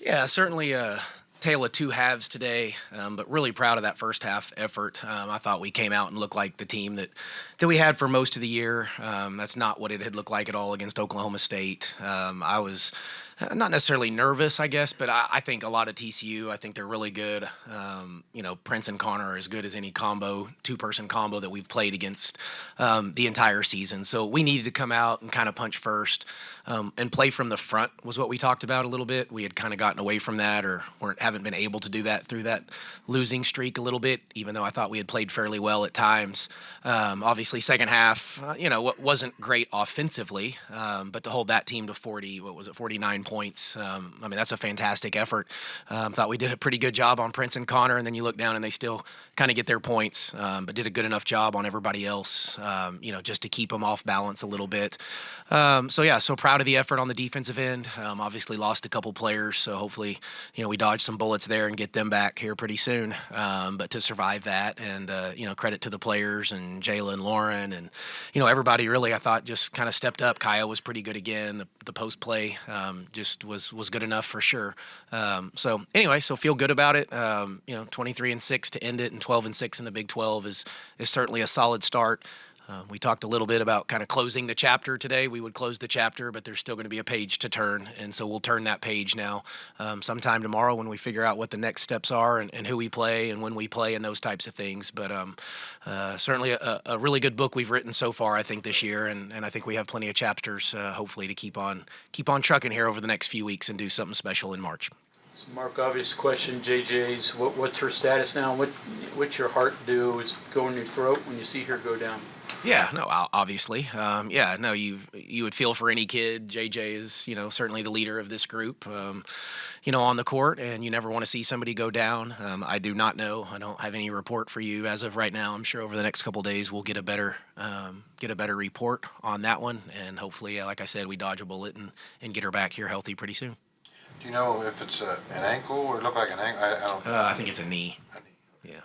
Yeah, certainly a tale of two halves today, but really proud of that first half effort. I thought we came out and looked like the team that we had for most of the year. That's not what it had looked like at all against Oklahoma State. I was not necessarily nervous, I guess, but I think a lot of TCU. I think they're really good. Prince and Connor are as good as any combo, two-person combo that we've played against the entire season. So we needed to come out and kind of punch first. And play from the front was what we talked about a little bit. We had kind of gotten away from that, or haven't been able to do that through that losing streak a little bit. Even though I thought we had played fairly well at times. Obviously, second half, wasn't great offensively, but to hold that team to 49 points. That's a fantastic effort. Thought we did a pretty good job on Prince and Connor, and then you look down and they still kind of get their points, but did a good enough job on everybody else, just to keep them off balance a little bit. So proud of the effort on the defensive end. Obviously lost a couple players, so hopefully, we dodge some bullets there and get them back here pretty soon. But to survive that, and credit to the players and Jayla and Lauren and everybody really, I thought just kind of stepped up. Kaya was pretty good again. The post play just was good enough for sure. So feel good about it. 23-6 to end it, and 12-6 in the Big 12 is certainly a solid start. We talked a little bit about kind of closing the chapter today. We would close the chapter, but there's still going to be a page to turn, and so we'll turn that page now sometime tomorrow when we figure out what the next steps are and who we play and when we play and those types of things. But certainly a really good book we've written so far, I think, this year, and I think we have plenty of chapters, hopefully, to keep on trucking here over the next few weeks and do something special in March. So Mark, obvious question, JJ's, what's her status now? What's your heart do? Is it go in your throat when you see her go down? Yeah, no, obviously. You would feel for any kid. JJ is, certainly the leader of this group, on the court, and you never want to see somebody go down. I do not know. I don't have any report for you as of right now. I'm sure over the next couple of days we'll get a better report on that one, and hopefully, like I said, we dodge a bullet and get her back here healthy pretty soon. Do you know if it's an ankle or it look like an ankle? I don't know. I think it's a knee. Yeah.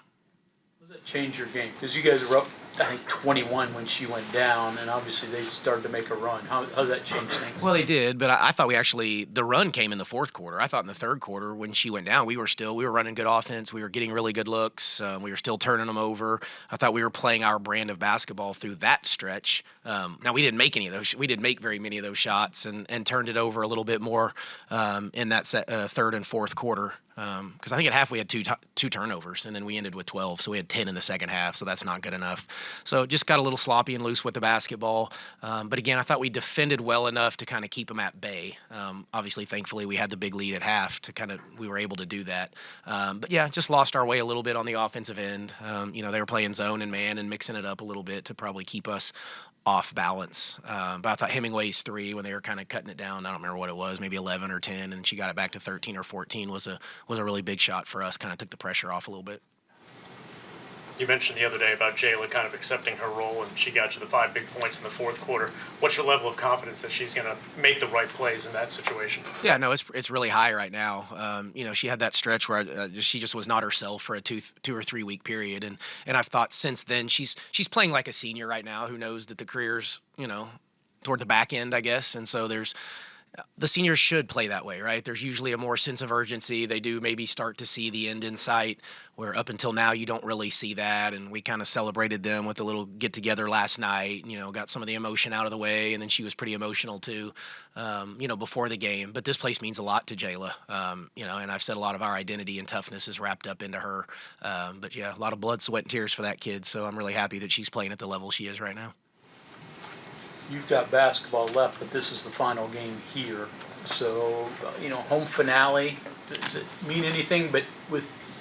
Does that change your game? Because you guys were up, I think, 21 when she went down, and obviously they started to make a run. How does that change things? Well, they did, but I thought the run came in the fourth quarter. I thought in the third quarter when she went down, we were running good offense. We were getting really good looks. We were still turning them over. I thought we were playing our brand of basketball through that stretch. Now, we didn't make any of those. We didn't make very many of those shots and turned it over a little bit more in that third and fourth quarter. Because I think at half we had two turnovers, and then we ended with 12, so we had 10 in the second half, so that's not good enough. So just got a little sloppy and loose with the basketball. But again, I thought we defended well enough to kind of keep them at bay. Obviously, thankfully, we had the big lead at half we were able to do that. But yeah, just lost our way a little bit on the offensive end. They were playing zone and man and mixing it up a little bit to probably keep us off balance. But I thought Hemingway's three, when they were kind of cutting it down, I don't remember what it was, maybe 11 or 10, and she got it back to 13 or 14 was a really big shot for us, kind of took the pressure off a little bit. You mentioned the other day about Jayla kind of accepting her role, and she got you the 5 big points in the fourth quarter. What's your level of confidence that she's going to make the right plays in that situation? Yeah, no, it's really high right now. She had that stretch where she just was not herself for a 2 or 3 week period, and I've thought since then she's playing like a senior right now who knows that the career's toward the back end, I guess, and so the seniors should play that way, right? There's usually a more sense of urgency. They do maybe start to see the end in sight, where up until now you don't really see that. And we kind of celebrated them with a little get-together last night, got some of the emotion out of the way. And then she was pretty emotional too, before the game. But this place means a lot to Jayla, and I've said a lot of our identity and toughness is wrapped up into her. But yeah, a lot of blood, sweat, and tears for that kid. So I'm really happy that she's playing at the level she is right now. You've got basketball left, but this is the final game here. So, home finale, does it mean anything? But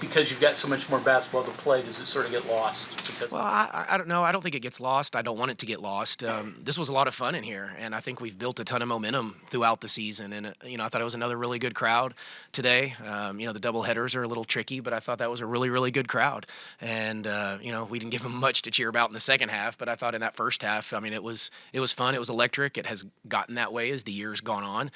because you've got so much more basketball to play, does it sort of get lost? Well, I don't know. I don't think it gets lost. I don't want it to get lost. This was a lot of fun in here, and I think we've built a ton of momentum throughout the season. And, I thought it was another really good crowd today. The doubleheaders are a little tricky, but I thought that was a really, really good crowd. And, we didn't give them much to cheer about in the second half, but I thought in that first half, it was fun. It was electric. It has gotten that way as the year's gone on.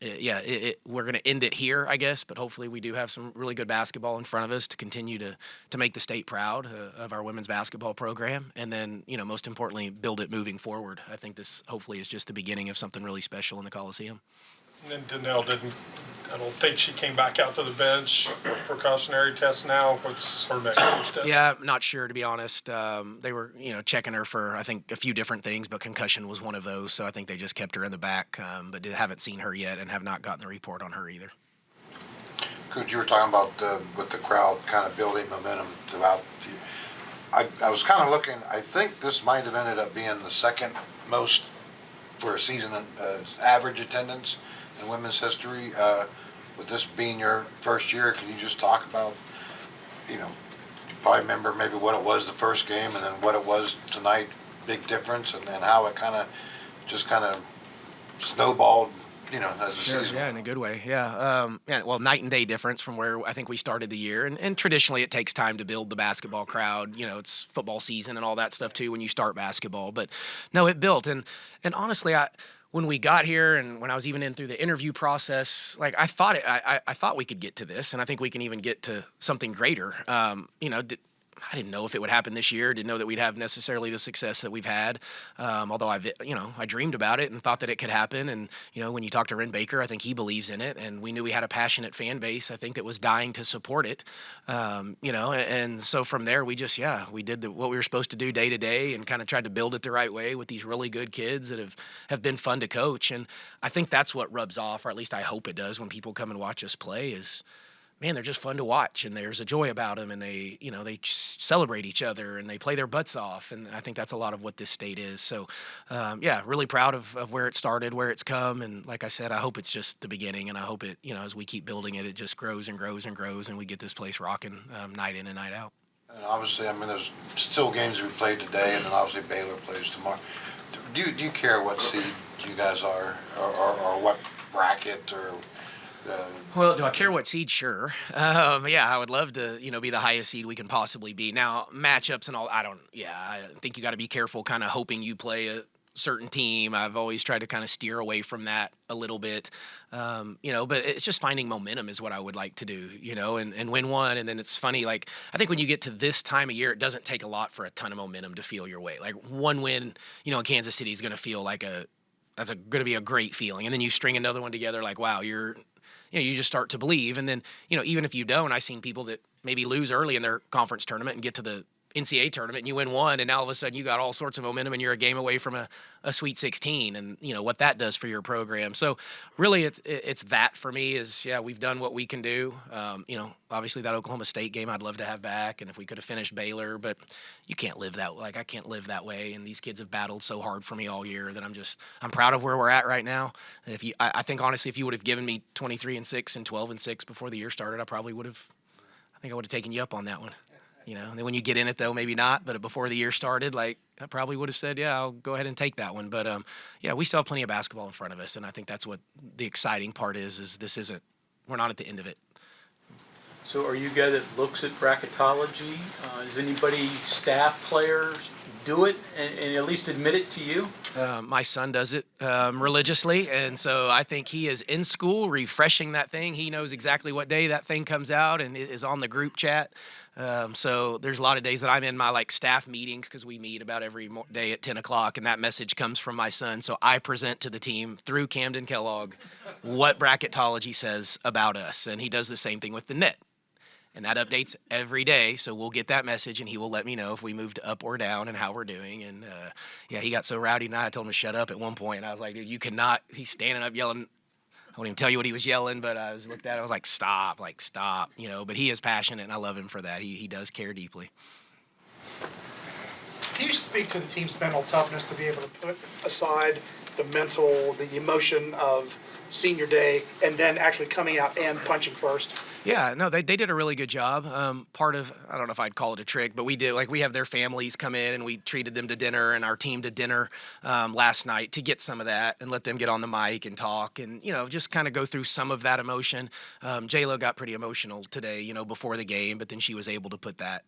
We're going to end it here, I guess, but hopefully we do have some really good basketball in front of us to continue to make the state proud of our women's basketball program, and then most importantly build it moving forward. I think this hopefully is just the beginning of something really special in the Coliseum. And Danelle I don't think she came back out to the bench. Precautionary test now. What's her next step? Yeah, I'm not sure, to be honest. They were, checking her for, I think, a few different things, but concussion was one of those. So I think they just kept her in the back, but haven't seen her yet and have not gotten the report on her either. Coach, you were talking about with the crowd kind of building momentum throughout. I was kind of looking. I think this might have ended up being the second most for a season average attendance in women's history. With this being your first year, can you just talk about, you probably remember maybe what it was the first game and then what it was tonight, big difference, and how it kind of snowballed, as the season. Yeah, in a good way. Yeah. Well, night and day difference from where I think we started the year. And traditionally it takes time to build the basketball crowd. It's football season and all that stuff too when you start basketball. But no, it built. And honestly, when we got here and when I was even in through the interview process, like I thought we could get to this, and I think we can even get to something greater. I didn't know if it would happen this year. Didn't know that we'd have necessarily the success that we've had. Although I dreamed about it and thought that it could happen. And when you talk to Ren Baker, I think he believes in it. And we knew we had a passionate fan base, I think, that was dying to support it. And so from there, we did what we were supposed to do day to day and kind of tried to build it the right way with these really good kids that have been fun to coach. And I think that's what rubs off, or at least I hope it does, when people come and watch us play is, man, they're just fun to watch, and there's a joy about them, and they celebrate each other, and they play their butts off, and I think that's a lot of what this state is. So, really proud of where it started, where it's come, and like I said, I hope it's just the beginning, and I hope it, as we keep building it, it just grows and grows and grows, and we get this place rocking night in and night out. And obviously, there's still games we played today, and then obviously Baylor plays tomorrow. Do you care what seed you guys are, or what bracket, or? Well, do I care what seed? Sure. I would love to, be the highest seed we can possibly be. Now, matchups and all, I think you got to be careful kind of hoping you play a certain team. I've always tried to kind of steer away from that a little bit, but it's just finding momentum is what I would like to do, and win one. And then it's funny, like, I think when you get to this time of year, it doesn't take a lot for a ton of momentum to feel your way. Like one win, in Kansas City is going to feel like that's going to be a great feeling. And then you string another one together like, wow, you just start to believe. And then, even if you don't, I've seen people that maybe lose early in their conference tournament and get to the NCAA tournament and you win one, and now all of a sudden you got all sorts of momentum and you're a game away from a Sweet 16, and what that does for your program. So really it's that for me is, we've done what we can do. Obviously that Oklahoma State game I'd love to have back, and if we could have finished Baylor, but you can't live that, like I can't live that way, and these kids have battled so hard for me all year that I'm proud of where we're at right now. And I think honestly, if you would have given me 23-6 and 12-6 before the year started, I would have taken you up on that one. And then when you get in it, though, maybe not. But before the year started, I probably would have said, I'll go ahead and take that one. But, we still have plenty of basketball in front of us. And I think that's what the exciting part is we're not at the end of it. So are you a guy that looks at bracketology? Does anybody, staff, players, do it and at least admit it to you? My son does it religiously, and so I think he is in school refreshing that thing. He knows exactly what day that thing comes out and is on the group chat. So there's a lot of days that I'm in my staff meetings, because we meet about every day at 10 o'clock, and that message comes from my son. So I present to the team through Camden Kellogg what bracketology says about us, and he does the same thing with the net. And that updates every day, so we'll get that message, and he will let me know if we moved up or down and how we're doing. And, he got so rowdy tonight, I told him to shut up at one point. And I was like, dude, you cannot. He's standing up yelling. I won't even tell you what he was yelling, but I looked at it. I was like, stop. But he is passionate, and I love him for that. He does care deeply. Can you speak to the team's mental toughness to be able to put aside the emotion of senior day and then actually coming out and punching first? Yeah, no, they did a really good job. Part of, I don't know if I'd call it a trick, but we did, we have their families come in, and we treated them to dinner and our team to dinner last night to get some of that and let them get on the mic and talk and, just kind of go through some of that emotion. J-Lo got pretty emotional today, before the game, but then she was able to put that,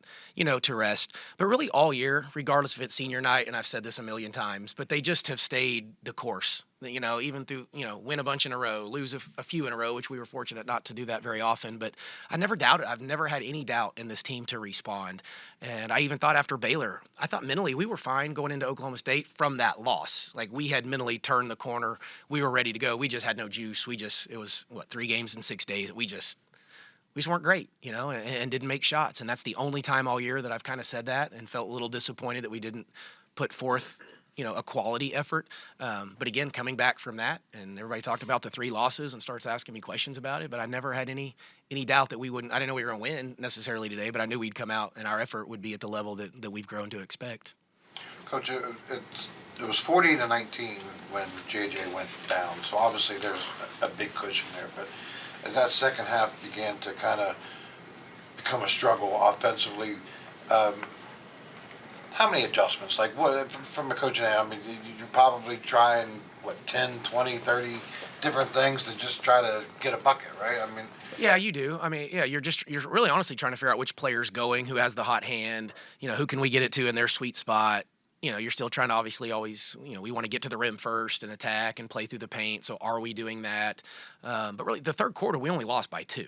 to rest. But really all year, regardless if it's senior night, and I've said this a million times, but they just have stayed the course. even through, win a bunch in a row, lose a few in a row, which we were fortunate not to do that very often. But I never doubted. I've never had any doubt in this team to respond. And I even thought after Baylor, I thought mentally we were fine going into Oklahoma State from that loss. Like, we had mentally turned the corner. We were ready to go. We just had no juice. It was 3 games in 6 days. We just weren't great, and didn't make shots. And that's the only time all year that I've kind of said that and felt a little disappointed that we didn't put forth a quality effort. But again, coming back from that, and everybody talked about the 3 losses and starts asking me questions about it, but I never had any doubt that we wouldn't. I didn't know we were going to win necessarily today, but I knew we'd come out and our effort would be at the level that we've grown to expect. Coach, it was 40-19 when JJ went down, so obviously there's a big cushion there. But as that second half began to kind of become a struggle offensively, how many adjustments? Like, what, from a coaching end, I mean, you're probably trying, 10, 20, 30 different things to just try to get a bucket, right? I mean, yeah, you do. I mean, yeah, you're really honestly trying to figure out which player's going, who has the hot hand, who can we get it to in their sweet spot. You're still trying to obviously always, we want to get to the rim first and attack and play through the paint. So are we doing that? But really, the third quarter, we only lost by 2.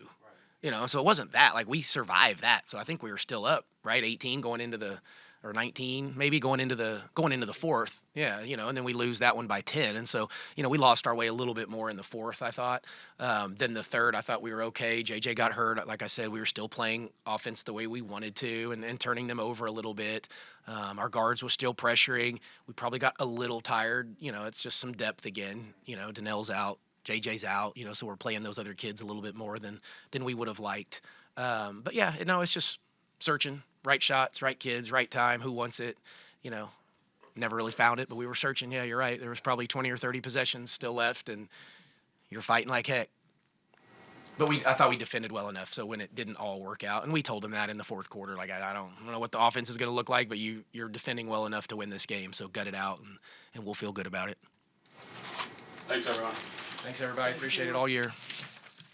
Right. So it wasn't that. Like, we survived that. So I think we were still up, right? 18 going into the, or 19 maybe going into the fourth. Yeah, and then we lose that one by 10. And so, we lost our way a little bit more in the fourth, I thought. Then the third, I thought we were okay. JJ got hurt. Like I said, we were still playing offense the way we wanted to and turning them over a little bit. Our guards were still pressuring. We probably got a little tired. It's just some depth again. Donnell's out. JJ's out. So we're playing those other kids a little bit more than we would have liked. But yeah, it's just searching. Right shots, right kids, right time, who wants it, never really found it, but we were searching. Yeah, you're right. There was probably 20 or 30 possessions still left, and you're fighting like heck. But I thought we defended well enough, so when it didn't all work out, and we told them that in the fourth quarter, like, I don't know what the offense is going to look like, but you're defending well enough to win this game, so gut it out, and we'll feel good about it. Thanks, everyone. Thanks, everybody. Appreciate it all year.